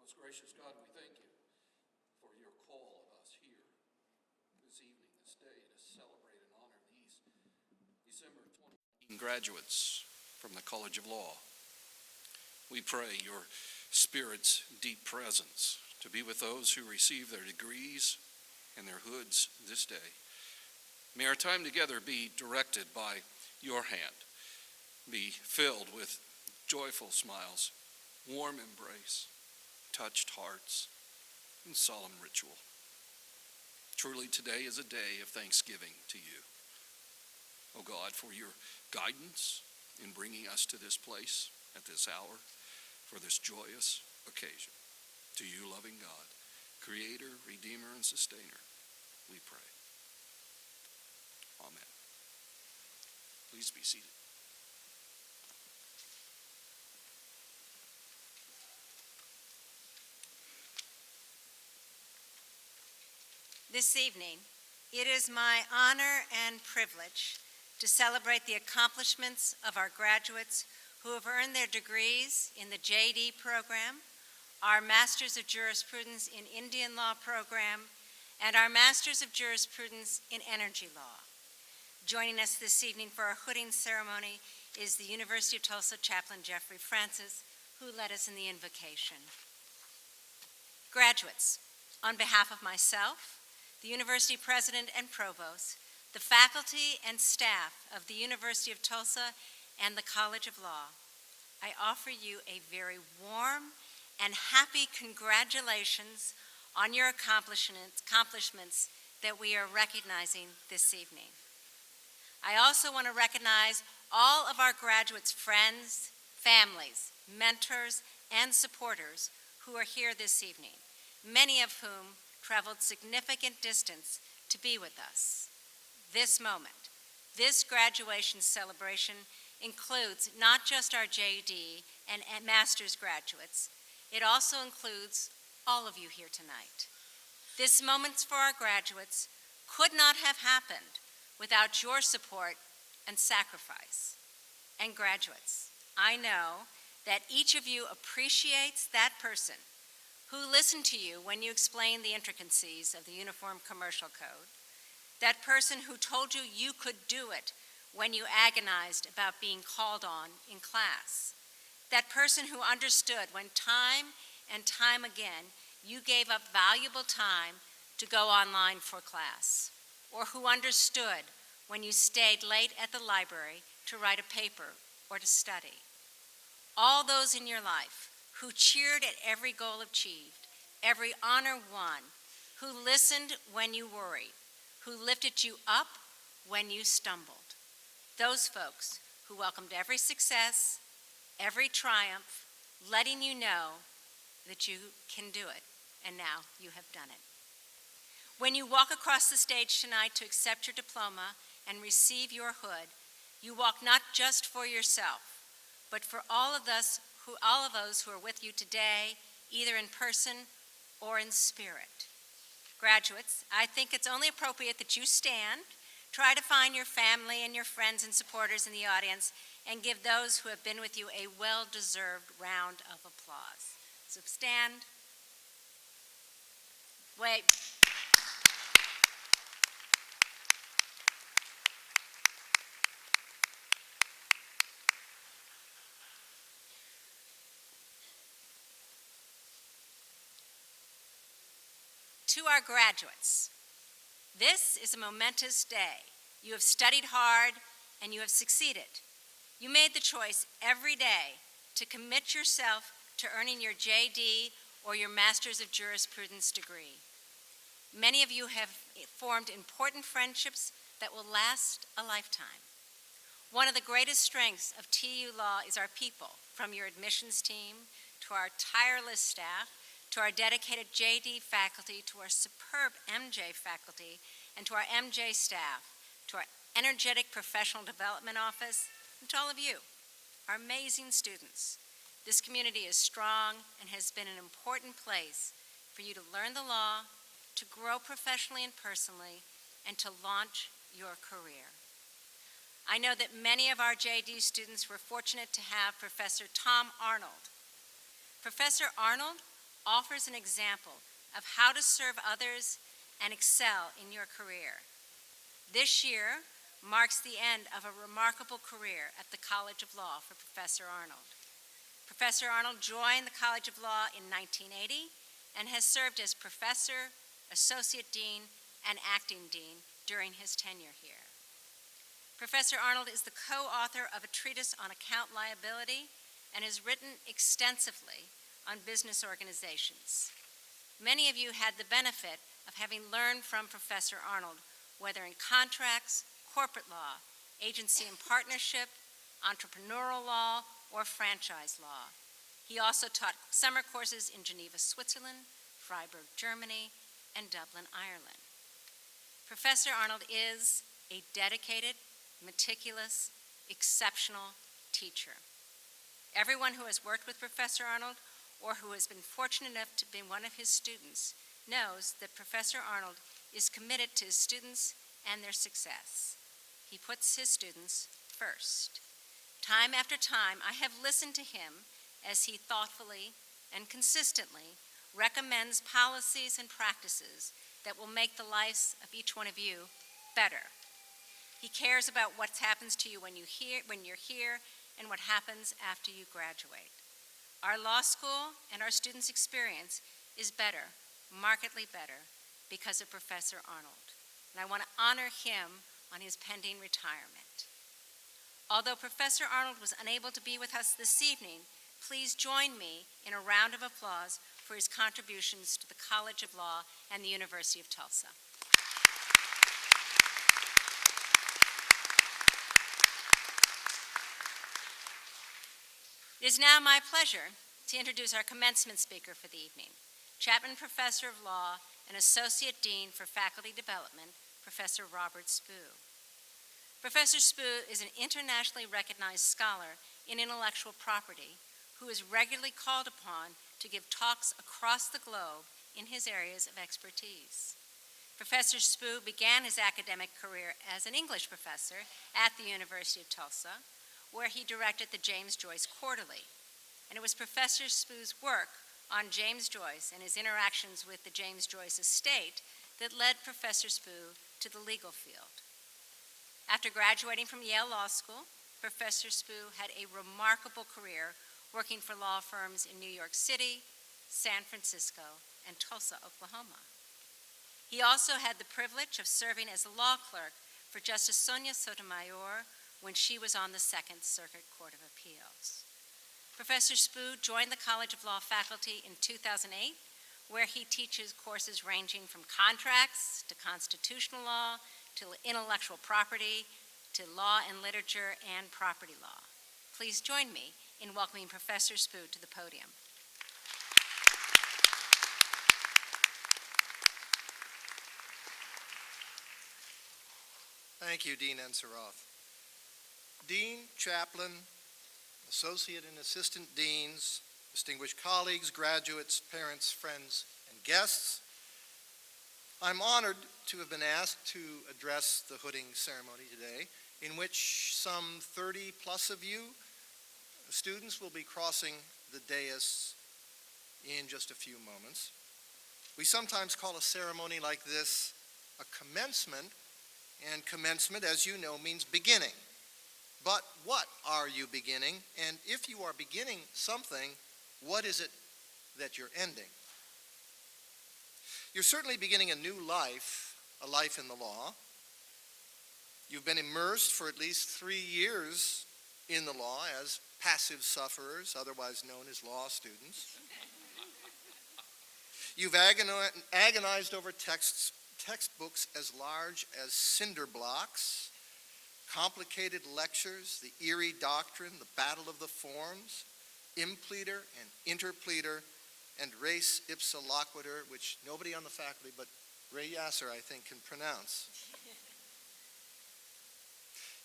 Most gracious God, we thank you for your call of us here this evening, this day, to celebrate and honor these December 2019 graduates from the College of Law. We pray your Spirit's deep presence to be with those who receive their degrees and their hoods this day. May our time together be directed by your hand, be filled with joyful smiles, warm embrace, touched hearts, and solemn ritual. Truly, today is a day of thanksgiving to you, O God, for your guidance in bringing us to this place at this hour, for this joyous occasion. To you, loving God, Creator, Redeemer, and Sustainer, we pray. Amen. Please be seated. This evening, it is my honor and privilege to celebrate the accomplishments of our graduates who have earned their degrees in the JD program, our Masters of Jurisprudence in Indian Law program, and our Masters of Jurisprudence in Energy Law. Joining us this evening for our hooding ceremony is the University of Tulsa Chaplain Jeffrey Francis, who led us in the invocation. Graduates, on behalf of myself, the University President and Provost, the faculty and staff of the University of Tulsa and the College of Law, I offer you a very warm and happy congratulations on your accomplishments that we are recognizing this evening. I also want to recognize all of our graduates' friends, families, mentors, and supporters who are here this evening, many of whom traveled significant distance to be with us. This moment, this graduation celebration includes not just our JD and master's graduates, it also includes all of you here tonight. This moment for our graduates could not have happened without your support and sacrifice. And graduates, I know that each of you appreciates that person who listened to you when you explained the intricacies of the Uniform Commercial Code, that person who told you you could do it when you agonized about being called on in class, that person who understood when time and time again you gave up valuable time to go online for class, or who understood when you stayed late at the library to write a paper or to study. All those in your life who cheered at every goal achieved, every honor won, who listened when you worried, who lifted you up when you stumbled. Those folks who welcomed every success, every triumph, letting you know that you can do it, and now you have done it. When you walk across the stage tonight to accept your diploma and receive your hood, you walk not just for yourself, but for all of those who are with you today, either in person or in spirit. Graduates, I think it's only appropriate that you stand, try to find your family and your friends and supporters in the audience, and give those who have been with you a well-deserved round of applause. So stand. Wait. To our graduates, this is a momentous day. You have studied hard and you have succeeded. You made the choice every day to commit yourself to earning your JD or your Master's of Jurisprudence degree. Many of you have formed important friendships that will last a lifetime. One of the greatest strengths of TU Law is our people, from your admissions team to our tireless staff, to our dedicated JD faculty, to our superb MJ faculty, and to our MJ staff, to our energetic professional development office, and to all of you, our amazing students. This community is strong and has been an important place for you to learn the law, to grow professionally and personally, and to launch your career. I know that many of our JD students were fortunate to have Professor Tom Arnold. Professor Arnold offers an example of how to serve others and excel in your career. This year marks the end of a remarkable career at the College of Law for Professor Arnold. Professor Arnold joined the College of Law in 1980 and has served as professor, associate dean, and acting dean during his tenure here. Professor Arnold is the co-author of a treatise on account liability and has written extensively on business organizations. Many of you had the benefit of having learned from Professor Arnold, whether in contracts, corporate law, agency and partnership, entrepreneurial law, or franchise law. He also taught summer courses in Geneva, Switzerland, Freiburg, Germany, and Dublin, Ireland. Professor Arnold is a dedicated, meticulous, exceptional teacher. Everyone who has worked with Professor Arnold or who has been fortunate enough to be one of his students knows that Professor Arnold is committed to his students and their success. He puts his students first. Time after time, I have listened to him as he thoughtfully and consistently recommends policies and practices that will make the lives of each one of you better. He cares about what happens to you when you're here and what happens after you graduate. Our law school and our students' experience is better, markedly better, because of Professor Arnold. And I want to honor him on his pending retirement. Although Professor Arnold was unable to be with us this evening, please join me in a round of applause for his contributions to the College of Law and the University of Tulsa. It is now my pleasure to introduce our commencement speaker for the evening, Chapman Professor of Law and Associate Dean for Faculty Development, Professor Robert Spoo. Professor Spoo is an internationally recognized scholar in intellectual property who is regularly called upon to give talks across the globe in his areas of expertise. Professor Spoo began his academic career as an English professor at the University of Tulsa, where he directed the James Joyce Quarterly. And it was Professor Spoo's work on James Joyce and his interactions with the James Joyce estate that led Professor Spoo to the legal field. After graduating from Yale Law School, Professor Spoo had a remarkable career working for law firms in New York City, San Francisco, and Tulsa, Oklahoma. He also had the privilege of serving as a law clerk for Justice Sonia Sotomayor when she was on the Second Circuit Court of Appeals. Professor Spoo joined the College of Law faculty in 2008, where he teaches courses ranging from contracts to constitutional law to intellectual property to law and literature and property law. Please join me in welcoming Professor Spoo to the podium. Thank you, Dean Enseroth. Dean, chaplain, associate and assistant deans, distinguished colleagues, graduates, parents, friends, and guests, I'm honored to have been asked to address the hooding ceremony today, in which some 30 plus of you students will be crossing the dais in just a few moments. We sometimes call a ceremony like this a commencement, and commencement, as you know, means beginning. But what are you beginning? And if you are beginning something, what is it that you're ending? You're certainly beginning a new life, a life in the law. You've been immersed for at least 3 years in the law as passive sufferers, otherwise known as law students. You've agonized over textbooks as large as cinder blocks, complicated lectures, the eerie doctrine, the battle of the forms, impleader and interpleader, and res ipsa loquitur, which nobody on the faculty but Ray Yasser, I think, can pronounce.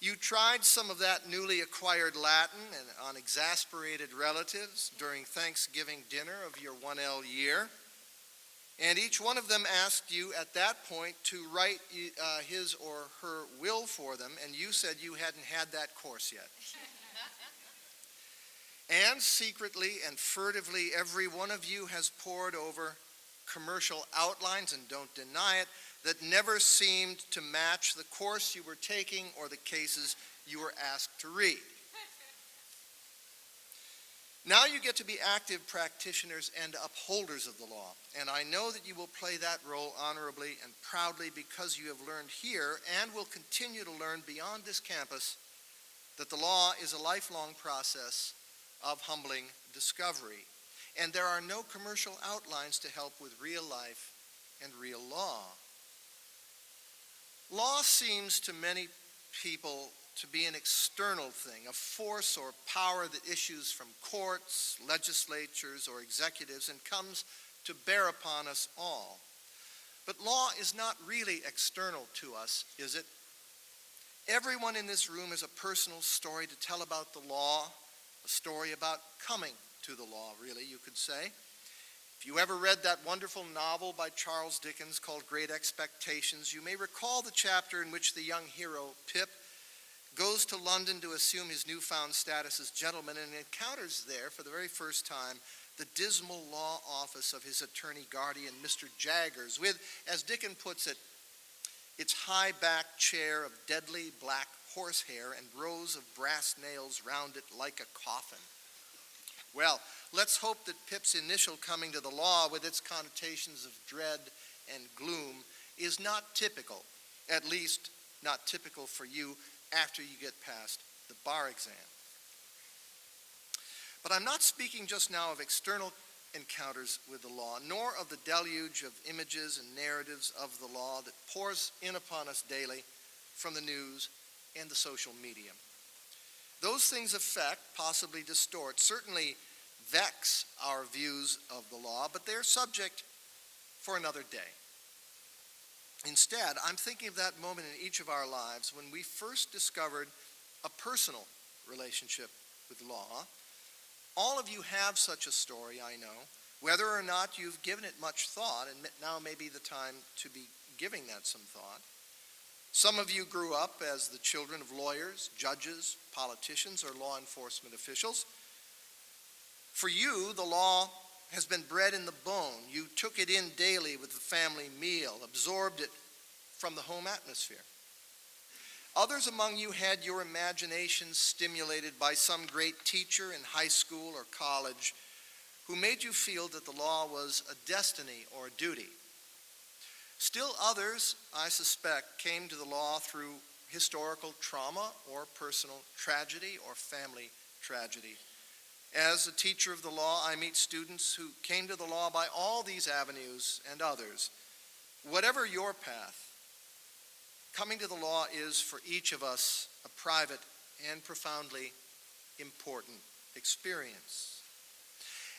You tried some of that newly acquired Latin and on exasperated relatives during Thanksgiving dinner of your 1L year, and each one of them asked you at that point to write his or her will for them, and you said you hadn't had that course yet. And secretly and furtively, every one of you has pored over commercial outlines, and don't deny it, that never seemed to match the course you were taking or the cases you were asked to read. Now you get to be active practitioners and upholders of the law, and I know that you will play that role honorably and proudly because you have learned here and will continue to learn beyond this campus that the law is a lifelong process of humbling discovery, and there are no commercial outlines to help with real life and real law. Law seems to many people to be an external thing, a force or power that issues from courts, legislatures, or executives and comes to bear upon us all. But law is not really external to us, is it? Everyone in this room has a personal story to tell about the law, a story about coming to the law, really, you could say. If you ever read that wonderful novel by Charles Dickens called Great Expectations, you may recall the chapter in which the young hero, Pip, goes to London to assume his newfound status as gentleman and encounters there, for the very first time, the dismal law office of his attorney guardian, Mr. Jaggers, with, as Dickens puts it, its high-backed chair of deadly black horsehair and rows of brass nails round it like a coffin. Well, let's hope that Pip's initial coming to the law, with its connotations of dread and gloom, is not typical, at least not typical for you after you get past the bar exam. But I'm not speaking just now of external encounters with the law, nor of the deluge of images and narratives of the law that pours in upon us daily from the news and the social media. Those things affect, possibly distort, certainly vex our views of the law, but they're subject for another day. Instead, I'm thinking of that moment in each of our lives when we first discovered a personal relationship with law. All of you have such a story, I know, whether or not you've given it much thought, and now may be the time to be giving that some thought. Some of you grew up as the children of lawyers, judges, politicians, or law enforcement officials. For you, the law has been bred in the bone. You took it in daily with the family meal, absorbed it from the home atmosphere. Others among you had your imagination stimulated by some great teacher in high school or college who made you feel that the law was a destiny or a duty. Still others, I suspect, came to the law through historical trauma or personal tragedy or family tragedy. As a teacher of the law, I meet students who came to the law by all these avenues and others. Whatever your path, coming to the law is for each of us a private and profoundly important experience.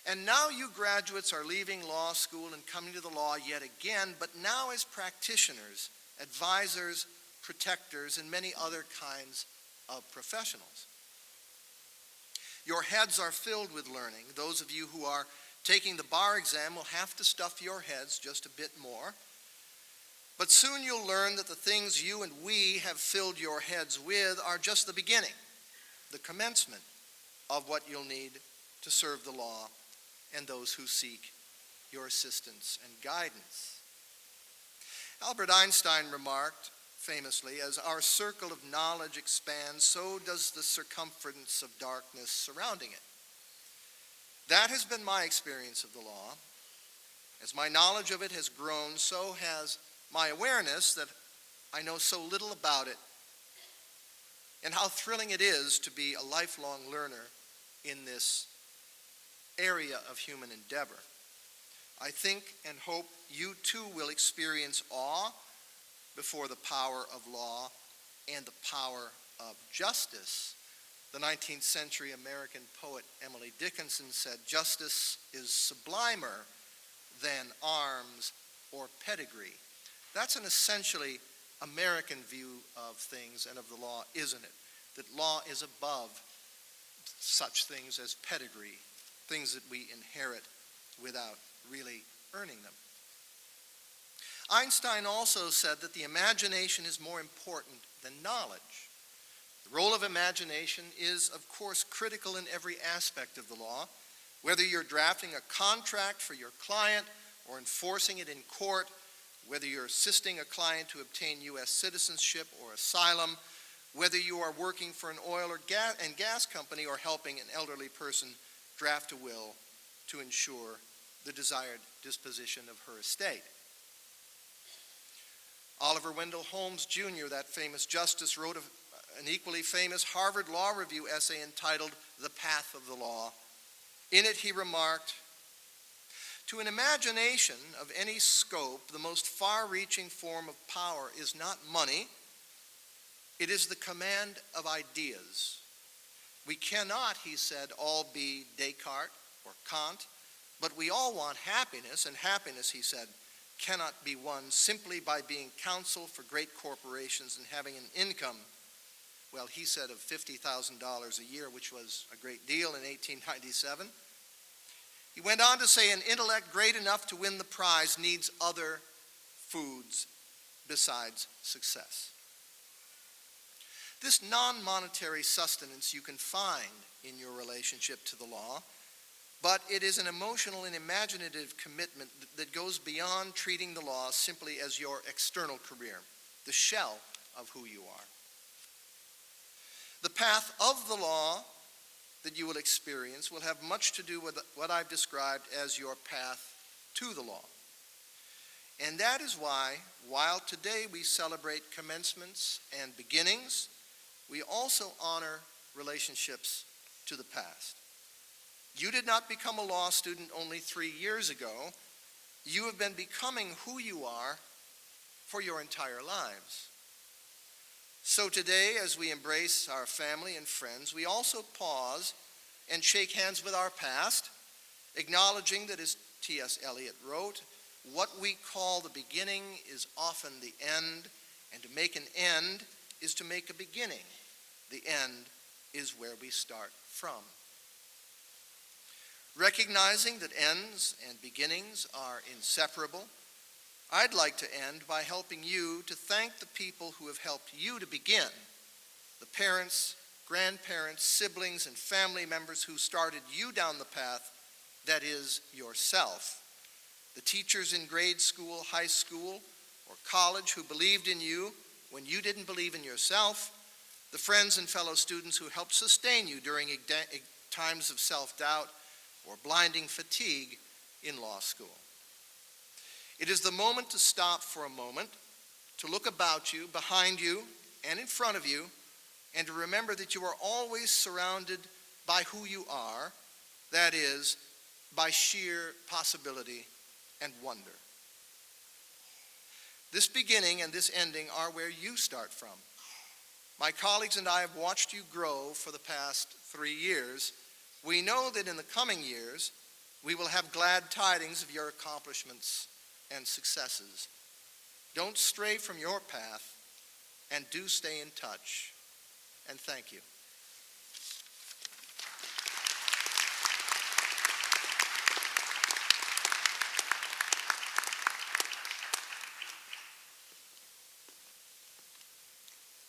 And now you graduates are leaving law school and coming to the law yet again, but now as practitioners, advisors, protectors, and many other kinds of professionals. Your heads are filled with learning. Those of you who are taking the bar exam will have to stuff your heads just a bit more. But soon you'll learn that the things you and we have filled your heads with are just the beginning, the commencement of what you'll need to serve the law and those who seek your assistance and guidance. Albert Einstein remarked famously, as our circle of knowledge expands, so does the circumference of darkness surrounding it. That has been my experience of the law. As my knowledge of it has grown, so has my awareness that I know so little about it, and how thrilling it is to be a lifelong learner in this area of human endeavor. I think and hope you too will experience awe before the power of law and the power of justice. The 19th century American poet Emily Dickinson said, "Justice is sublimer than arms or pedigree." That's an essentially American view of things and of the law, isn't it? That law is above such things as pedigree, things that we inherit without really earning them. Einstein also said that the imagination is more important than knowledge. The role of imagination is, of course, critical in every aspect of the law, whether you're drafting a contract for your client or enforcing it in court, whether you're assisting a client to obtain U.S. citizenship or asylum, whether you are working for an oil or gas company or helping an elderly person draft a will to ensure the desired disposition of her estate. Oliver Wendell Holmes Jr., that famous justice, wrote an equally famous Harvard Law Review essay entitled The Path of the Law. In it he remarked, "To an imagination of any scope, the most far-reaching form of power is not money, it is the command of ideas. We cannot," he said, "all be Descartes or Kant, but we all want happiness, and happiness," he said, "cannot be won simply by being counsel for great corporations and having an income," well, he said, of $50,000 a year, which was a great deal in 1897. He went on to say, "An intellect great enough to win the prize needs other foods besides success." This non-monetary sustenance you can find in your relationship to the law, but it is an emotional and imaginative commitment that goes beyond treating the law simply as your external career, the shell of who you are. The path of the law that you will experience will have much to do with what I've described as your path to the law. And that is why, while today we celebrate commencements and beginnings, we also honor relationships to the past. You did not become a law student only 3 years ago. You have been becoming who you are for your entire lives. So today, as we embrace our family and friends, we also pause and shake hands with our past, acknowledging that, as T.S. Eliot wrote, what we call the beginning is often the end, and to make an end is to make a beginning. The end is where we start from. Recognizing that ends and beginnings are inseparable, I'd like to end by helping you to thank the people who have helped you to begin, the parents, grandparents, siblings, and family members who started you down the path that is yourself, the teachers in grade school, high school, or college who believed in you when you didn't believe in yourself, the friends and fellow students who helped sustain you during times of self-doubt or blinding fatigue in law school. It is the moment to stop for a moment, to look about you, behind you, and in front of you, and to remember that you are always surrounded by who you are, that is, by sheer possibility and wonder. This beginning and this ending are where you start from. My colleagues and I have watched you grow for the past 3 years. We know that in the coming years, we will have glad tidings of your accomplishments and successes. Don't stray from your path, and do stay in touch. And thank you.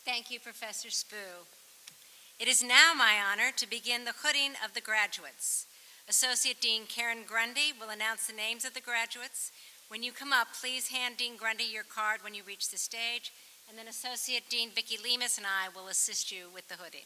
Thank you, Professor Spoo. It is now my honor to begin the hooding of the graduates. Associate Dean Karen Grundy will announce the names of the graduates. When you come up, please hand Dean Grundy your card when you reach the stage, and then Associate Dean Vicki Lemus and I will assist you with the hooding.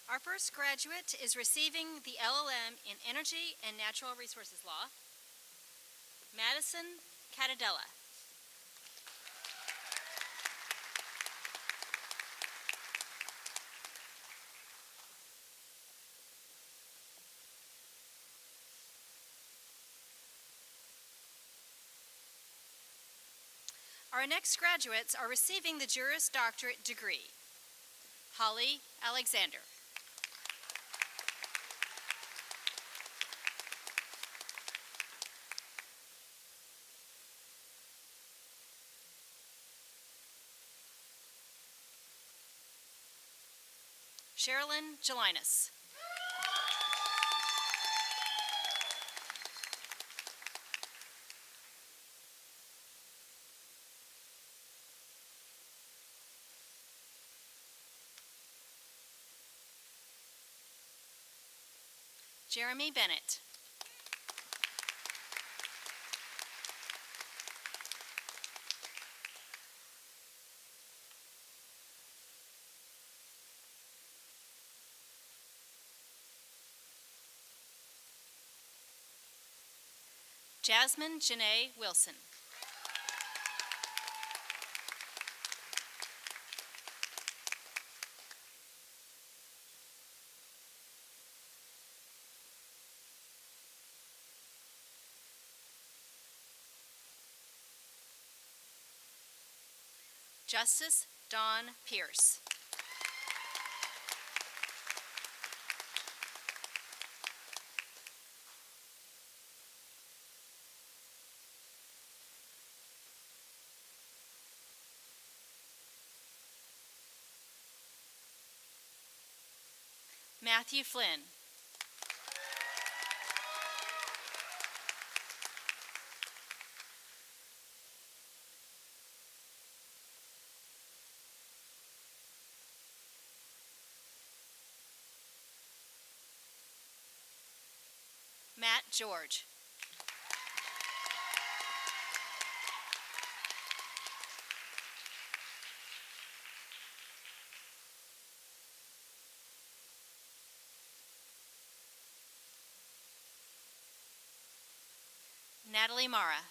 Our first graduate is receiving the LLM in Energy and Natural Resources Law, Madison Catadella. Our next graduates are receiving the Juris Doctorate degree, Holly Alexander. Sherilyn Gelinas. Jeremy Bennett. Jasmine Janae Wilson. Justice Dawn Pierce. Matthew Flynn. Matt George. Natalie Mara.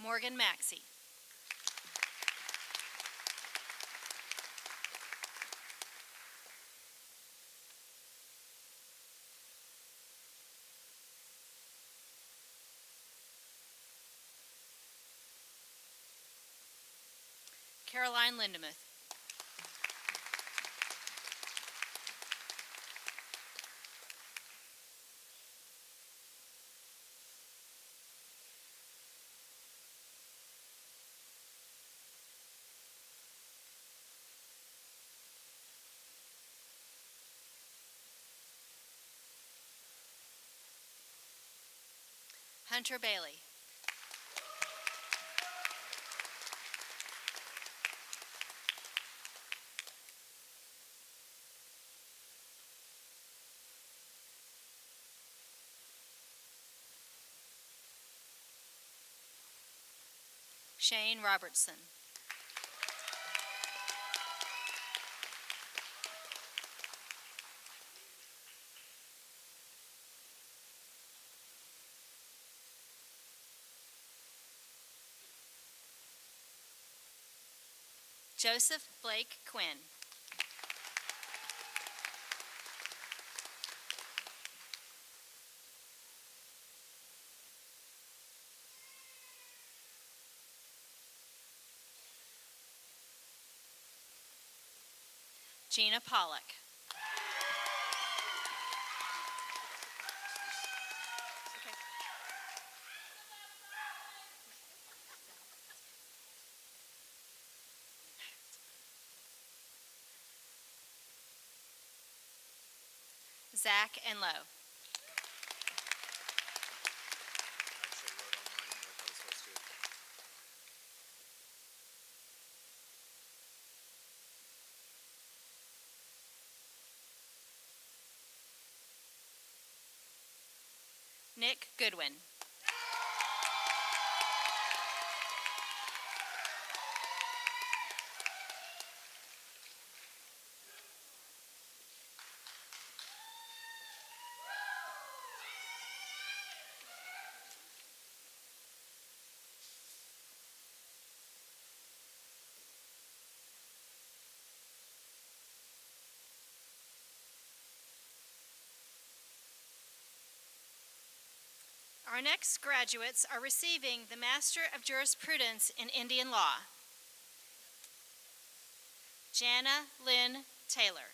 Morgan Maxey. Caroline Lindemuth. Hunter Bailey. Shane Robertson. Joseph Blake Quinn. Gina Pollock. Zach Enlow. Nick Goodwin. Our next graduates are receiving the Master of Jurisprudence in Indian Law. Jana Lynn Taylor.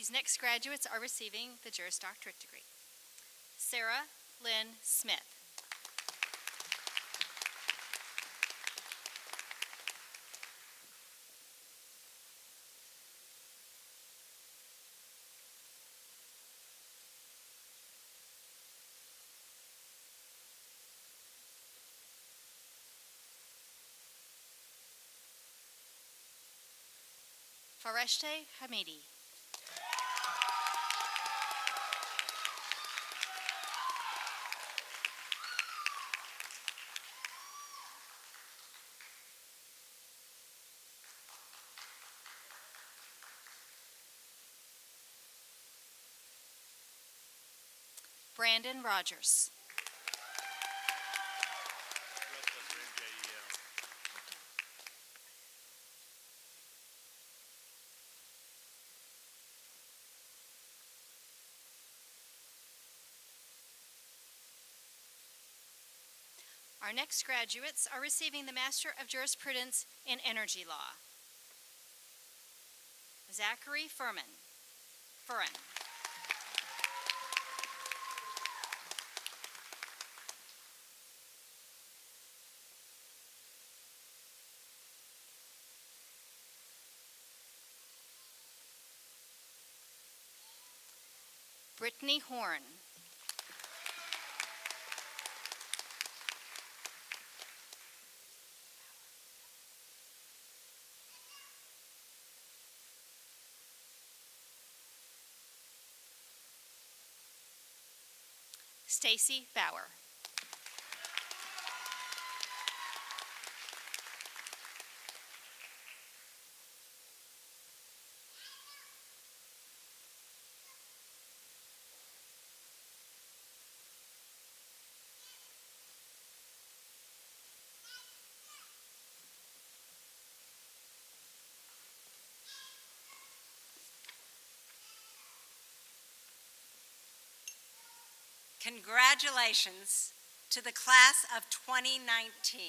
These next graduates are receiving the Juris Doctorate degree. Sarah Lynn Smith. Fareshte Hamidi. Brandon Rogers. Our next graduates are receiving the Master of Jurisprudence in Energy Law. Zachary Furman. Brittany Horn. Stacy Bauer. Congratulations to the class of 2019.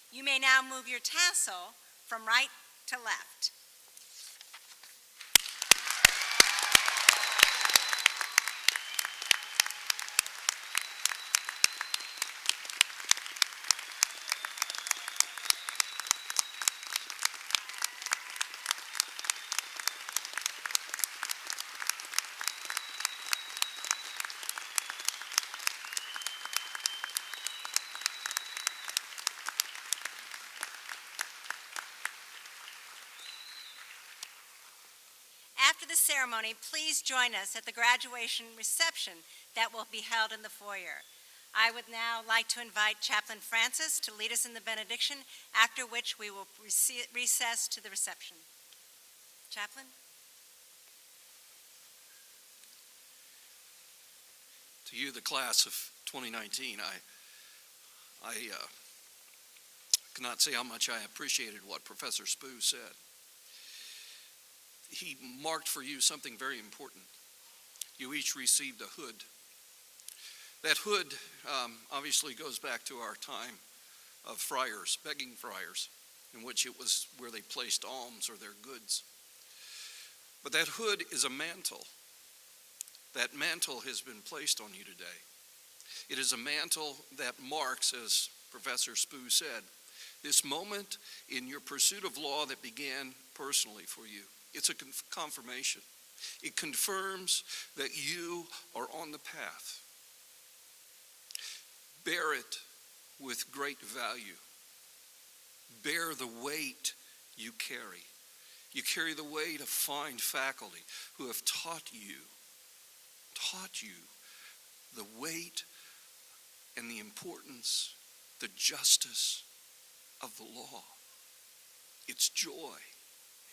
You may now move your tassel from right to left. After the ceremony, please join us at the graduation reception that will be held in the foyer. I would now like to invite Chaplain Francis to lead us in the benediction, after which we will recess to the reception. Chaplain? To you, the class of 2019, I cannot say how much I appreciated what Professor Spoo said. He marked for you something very important. You each received a hood. That hood obviously goes back to our time of friars, begging friars, in which it was where they placed alms or their goods. But that hood is a mantle. That mantle has been placed on you today. It is a mantle that marks, as Professor Spoo said, this moment in your pursuit of law that began personally for you. It's a confirmation. It confirms that you are on the path. Bear it with great value. Bear the weight you carry. You carry the weight of fine faculty who have taught you the weight and the importance, the justice of the law, its joy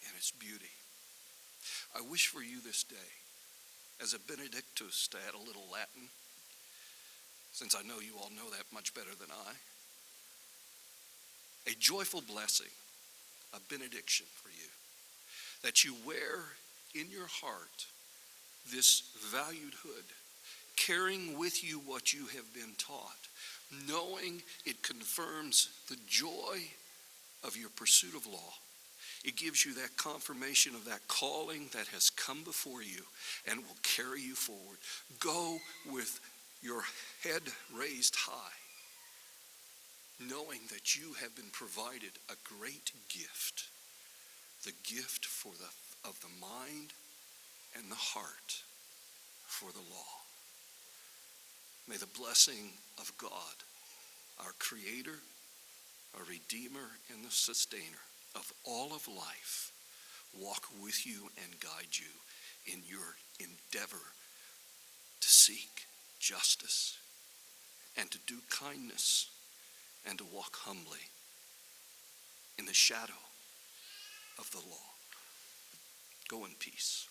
and its beauty. I wish for you this day, as a Benedictus, to add a little Latin, since I know you all know that much better than I, a joyful blessing, a benediction for you, that you wear in your heart this valued hood, carrying with you what you have been taught, knowing it confirms the joy of your pursuit of law. It gives you that confirmation of that calling that has come before you and will carry you forward. Go with your head raised high, knowing that you have been provided a great gift, the gift of the mind and the heart for the law. May the blessing of God, our Creator, our Redeemer, and the Sustainer of all of life, walk with you and guide you in your endeavor to seek justice and to do kindness and to walk humbly in the shadow of the law. Go in peace.